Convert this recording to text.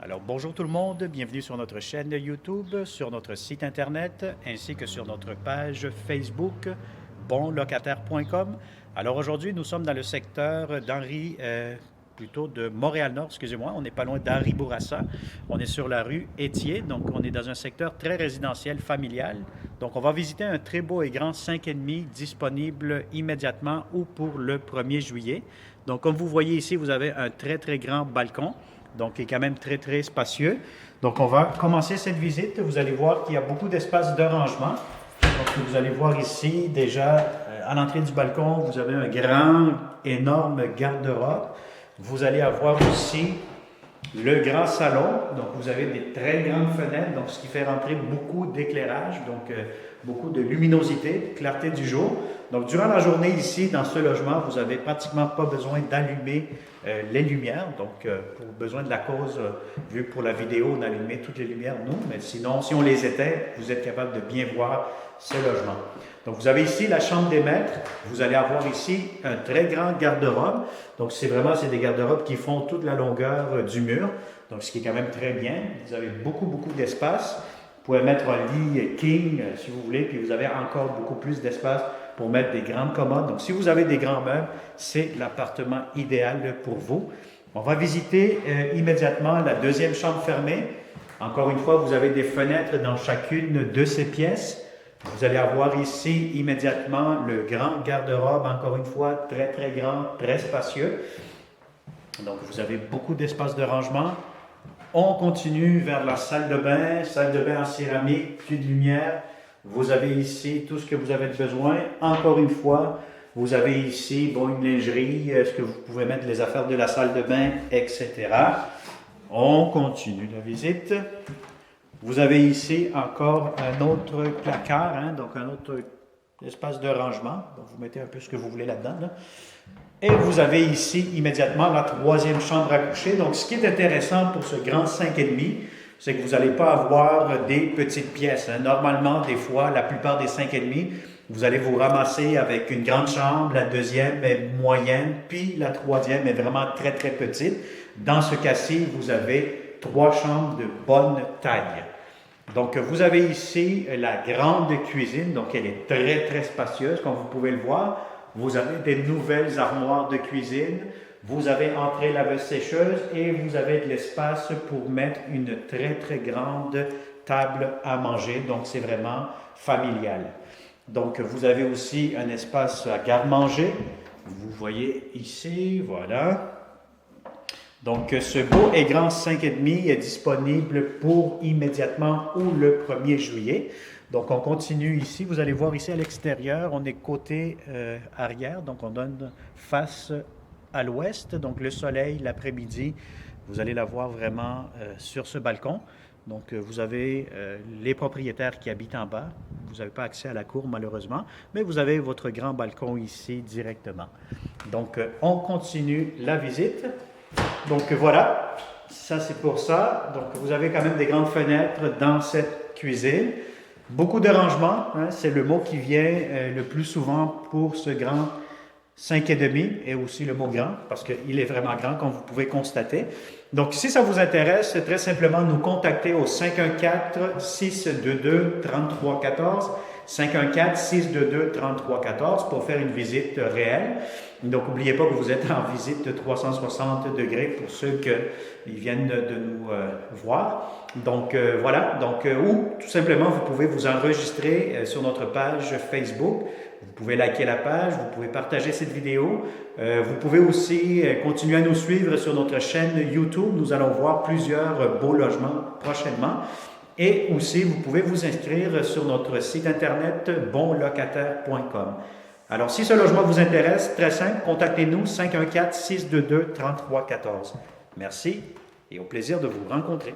Alors bonjour tout le monde, bienvenue sur notre chaîne YouTube, sur notre site internet ainsi que sur notre page Facebook bonlocataire.com. Alors aujourd'hui nous sommes dans le secteur d'Henri, plutôt de Montréal-Nord, excusez-moi, on n'est pas loin d'Henri Bourassa. On est sur la rue Étier, donc on est dans un secteur très résidentiel, familial. Donc on va visiter un très beau et grand 5,5 disponible immédiatement ou pour le 1er juillet. Donc comme vous voyez ici, vous avez un très grand balcon. Donc, qui est quand même très spacieux. Donc, on va commencer cette visite. Vous allez voir qu'il y a beaucoup d'espace de rangement. Donc, vous allez voir ici, déjà, à l'entrée du balcon, vous avez un grand, énorme garde-robe. Vous allez avoir aussi le grand salon. Donc, vous avez des très grandes fenêtres, donc ce qui fait rentrer beaucoup d'éclairage, donc beaucoup de luminosité, de clarté du jour. Donc, durant la journée ici, dans ce logement, vous n'avez pratiquement pas besoin d'allumer les lumières. Donc, pour besoin de la cause, vu pour la vidéo, on allumait toutes les lumières, nous. Mais sinon, si on les éteint, vous êtes capable de bien voir ce logement. Donc, vous avez ici la chambre des maîtres. Vous allez avoir ici un très grand garde-robe. Donc, c'est des garde-robes qui font toute la longueur du mur. Donc, ce qui est quand même très bien. Vous avez beaucoup d'espace. Vous pouvez mettre un lit king, si vous voulez, puis vous avez encore beaucoup plus d'espace pour mettre des grandes commodes. Donc, si vous avez des grands meubles, c'est l'appartement idéal pour vous. On va visiter immédiatement la deuxième chambre fermée. Encore une fois, vous avez des fenêtres dans chacune de ces pièces. Vous allez avoir ici immédiatement le grand garde-robe, encore une fois, très grand, très spacieux. Donc, vous avez beaucoup d'espace de rangement. On continue vers la salle de bain en céramique, puis de lumière. Vous avez ici tout ce que vous avez besoin. Encore une fois, vous avez ici une lingerie, ce que vous pouvez mettre les affaires de la salle de bain, etc. On continue la visite. Vous avez ici encore un autre placard, donc un autre espace de rangement. Donc, vous mettez un peu ce que vous voulez là-dedans. Et vous avez ici immédiatement la troisième chambre à coucher. Donc, ce qui est intéressant pour ce grand 5,5, c'est que vous n'allez pas avoir des petites pièces. Normalement, des fois, la plupart des 5,5, vous allez vous ramasser avec une grande chambre, la deuxième est moyenne, puis la troisième est vraiment très petite. Dans ce cas-ci, vous avez 3 chambres de bonne taille. Donc, vous avez ici la grande cuisine, donc elle est très spacieuse, comme vous pouvez le voir. Vous avez des nouvelles armoires de cuisine. Vous avez entrée laveuse sécheuse et vous avez de l'espace pour mettre une très grande table à manger. Donc, c'est vraiment familial. Donc, vous avez aussi un espace à garde-manger. Vous voyez ici, voilà. Donc, ce beau et grand 5,5 est disponible pour immédiatement ou le 1er juillet. Donc, on continue ici. Vous allez voir ici à l'extérieur, on est côté arrière. Donc, on donne face à l'ouest. Donc, le soleil, l'après-midi, vous allez la voir vraiment sur ce balcon. Donc, vous avez les propriétaires qui habitent en bas. Vous n'avez pas accès à la cour, malheureusement. Mais vous avez votre grand balcon ici directement. Donc, on continue la visite. Donc, voilà. Ça, c'est pour ça. Donc, vous avez quand même des grandes fenêtres dans cette cuisine. Beaucoup de rangement, c'est le mot qui vient le plus souvent pour ce grand 5,5 et aussi le mot grand parce qu'il est vraiment grand comme vous pouvez constater. Donc si ça vous intéresse, c'est très simplement nous contacter au 514-622-3314, 514-622-3314 pour faire une visite réelle. Donc, n'oubliez pas que vous êtes en visite de 360 degrés pour ceux qui viennent de nous voir. Donc, voilà. Donc, ou tout simplement, vous pouvez vous enregistrer sur notre page Facebook. Vous pouvez liker la page, vous pouvez partager cette vidéo. Vous pouvez aussi continuer à nous suivre sur notre chaîne YouTube. Nous allons voir plusieurs beaux logements prochainement. Et aussi, vous pouvez vous inscrire sur notre site internet bonlocataire.com. Alors, si ce logement vous intéresse, très simple, contactez-nous 514-622-3314. Merci et au plaisir de vous rencontrer.